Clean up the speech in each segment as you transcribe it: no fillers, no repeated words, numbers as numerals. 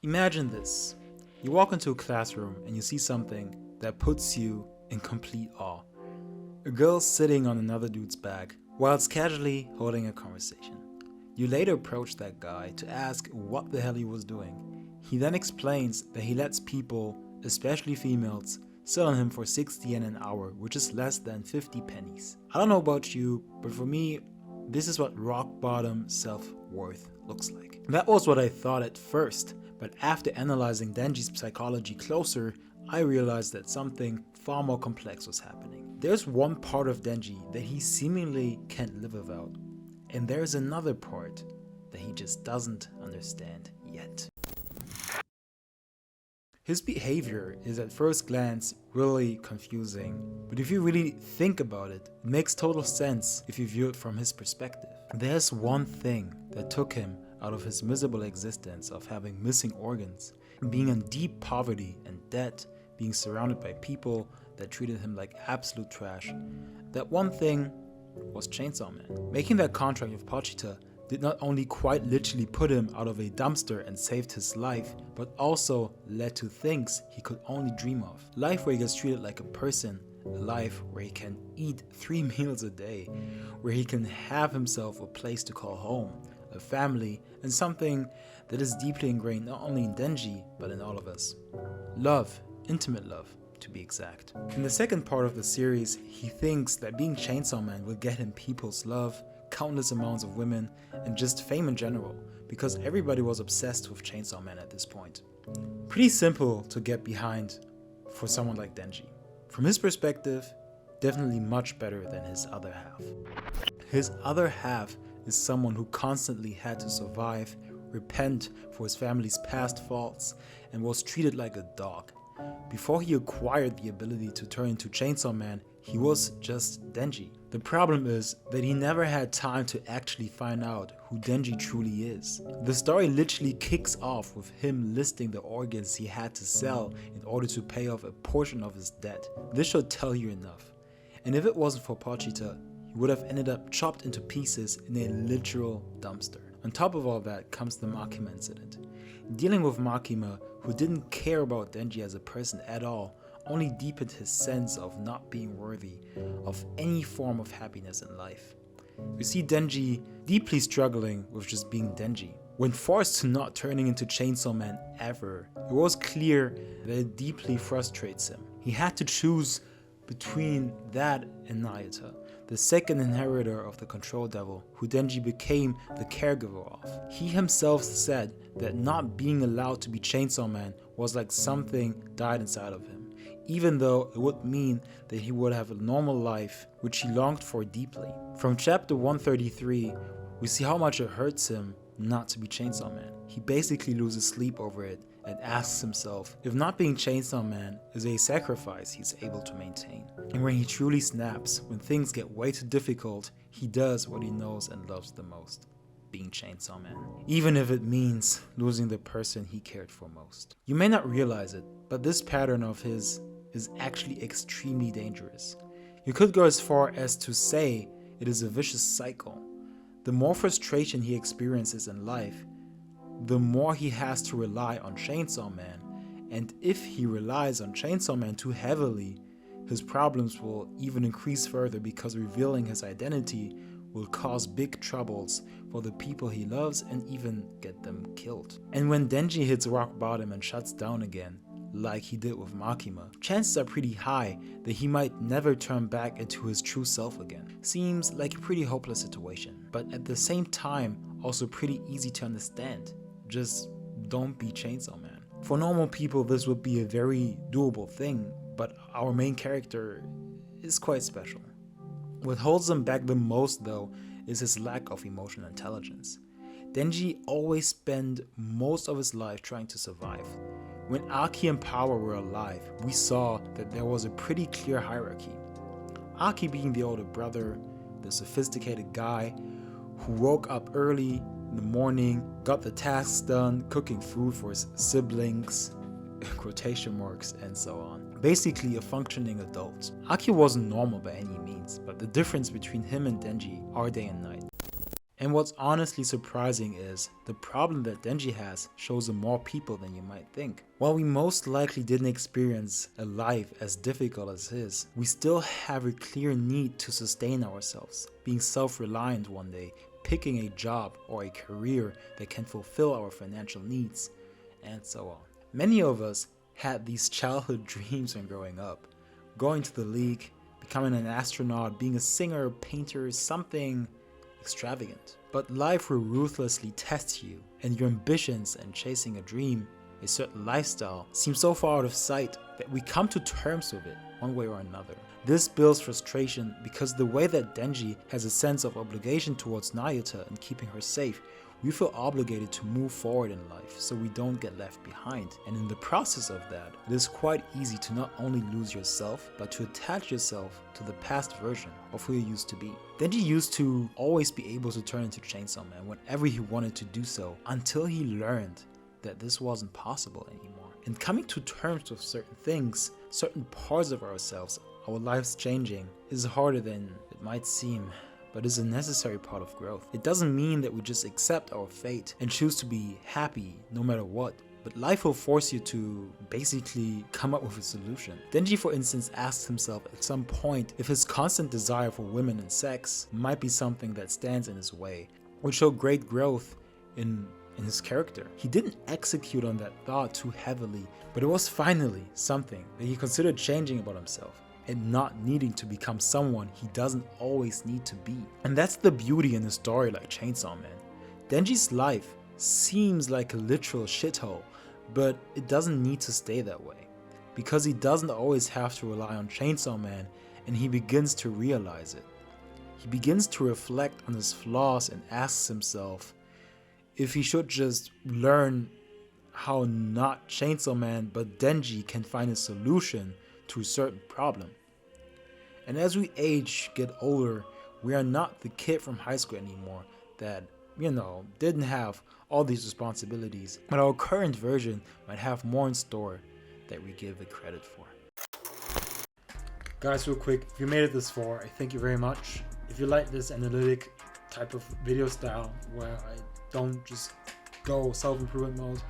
Imagine this. You walk into a classroom and you see something that puts you in complete awe. A girl sitting on another dude's back whilst casually holding a conversation. You later approach that guy to ask what the hell he was doing. He then explains that he lets people, especially females, sit on him for 60 yen an hour, which is less than 50 pennies. I don't know about you, but for me, this is what rock bottom self-worth looks like. That was what I thought at first, but after analyzing Denji's psychology closer, I realized that something far more complex was happening. There's one part of Denji that he seemingly can't live without, and there's another part that he just doesn't understand yet. His behavior is at first glance really confusing, but if you really think about it, it makes total sense if you view it from his perspective. There's one thing that took him out of his miserable existence of having missing organs, being in deep poverty and debt, being surrounded by people that treated him like absolute trash. That one thing was Chainsaw Man. Making that contract with Pochita did not only quite literally put him out of a dumpster and saved his life, but also led to things he could only dream of. Life where he gets treated like a person, a life where he can eat 3 meals a day, where he can have himself a place to call home, a family, and something that is deeply ingrained not only in Denji, but in all of us. Love, intimate love, to be exact. In the second part of the series, he thinks that being Chainsaw Man will get him people's love, countless amounts of women, and just fame in general, because everybody was obsessed with Chainsaw Man at this point. Pretty simple to get behind for someone like Denji. From his perspective, definitely much better than his other half. His other half is someone who constantly had to survive, repent for his family's past faults, and was treated like a dog. Before he acquired the ability to turn into Chainsaw Man, he was just Denji. The problem is that he never had time to actually find out who Denji truly is. The story literally kicks off with him listing the organs he had to sell in order to pay off a portion of his debt. This should tell you enough. And if it wasn't for Pochita, he would have ended up chopped into pieces in a literal dumpster. On top of all that comes the Makima incident. Dealing with Makima, who didn't care about Denji as a person at all, only deepened his sense of not being worthy of any form of happiness in life. We see Denji deeply struggling with just being Denji. When forced to not turning into Chainsaw Man ever, it was clear that it deeply frustrates him. He had to choose between that and Nayata, the second inheritor of the Control Devil, who Denji became the caregiver of. He himself said that not being allowed to be Chainsaw Man was like something died inside of him, even though it would mean that he would have a normal life, which he longed for deeply. From chapter 133, we see how much it hurts him not to be Chainsaw Man. He basically loses sleep over it and asks himself if not being Chainsaw Man is a sacrifice he's able to maintain. And when he truly snaps, when things get way too difficult, he does what he knows and loves the most, being Chainsaw Man, even if it means losing the person he cared for most. You may not realize it, but this pattern of his is actually extremely dangerous. You could go as far as to say it is a vicious cycle. The more frustration he experiences in life, the more he has to rely on Chainsaw Man, and if he relies on Chainsaw Man too heavily, his problems will even increase further because revealing his identity will cause big troubles for the people he loves and even get them killed. And when Denji hits rock bottom and shuts down again, like he did with Makima, chances are pretty high that he might never turn back into his true self again. Seems like a pretty hopeless situation, but at the same time also pretty easy to understand. Just don't be Chainsaw Man. For normal people, this would be a very doable thing, but our main character is quite special. What holds him back the most though is his lack of emotional intelligence. Denji always spent most of his life trying to survive. When Aki and Power were alive, we saw that there was a pretty clear hierarchy. Aki being the older brother, the sophisticated guy who woke up early in the morning, got the tasks done, cooking food for his siblings, quotation marks, and so on. Basically a functioning adult. Aki wasn't normal by any means, but the difference between him and Denji are day and night. And what's honestly surprising is the problem that Denji has shows in more people than you might think. While we most likely didn't experience a life as difficult as his, we still have a clear need to sustain ourselves, being self-reliant one day, picking a job or a career that can fulfill our financial needs, and so on. Many of us had these childhood dreams when growing up, going to the league, becoming an astronaut, being a singer, painter, something extravagant. But life will ruthlessly test you, and your ambitions and chasing a dream, a certain lifestyle, seem so far out of sight that we come to terms with it one way or another. This builds frustration because the way that Denji has a sense of obligation towards Nayuta and keeping her safe, we feel obligated to move forward in life so we don't get left behind. And in the process of that, it is quite easy to not only lose yourself, but to attach yourself to the past version of who you used to be. Denji used to always be able to turn into Chainsaw Man whenever he wanted to do so, until he learned that this wasn't possible anymore. And coming to terms with certain things, certain parts of ourselves, our lives changing, is harder than it might seem, but is a necessary part of growth. It doesn't mean that we just accept our fate and choose to be happy no matter what, but life will force you to basically come up with a solution. Denji, for instance, asks himself at some point if his constant desire for women and sex might be something that stands in his way, which showed great growth in his character. He didn't execute on that thought too heavily, but it was finally something that he considered changing about himself, and not needing to become someone he doesn't always need to be. And that's the beauty in a story like Chainsaw Man. Denji's life seems like a literal shithole, but it doesn't need to stay that way, because he doesn't always have to rely on Chainsaw Man, and he begins to realize it. He begins to reflect on his flaws and asks himself if he should just learn how not Chainsaw Man but Denji can find a solution to a certain problem. And as we age, get older, we are not the kid from high school anymore that, didn't have all these responsibilities, but our current version might have more in store that we give it credit for. Guys, real quick, if you made it this far, I thank you very much. If you like this analytic type of video style where I don't just go self-improvement mode,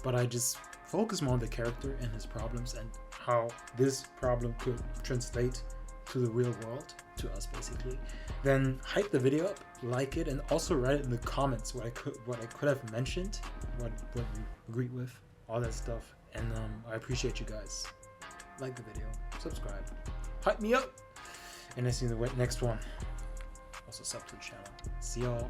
but I just focus more on the character and his problems and how this problem could translate to the real world, to us basically, then hype the video up, like it, and also write it in the comments what I could have mentioned, what you agreed with, all that stuff. And I appreciate you guys. Like the video, subscribe, hype me up, and I see you in the next one. Also sub to the channel. See y'all.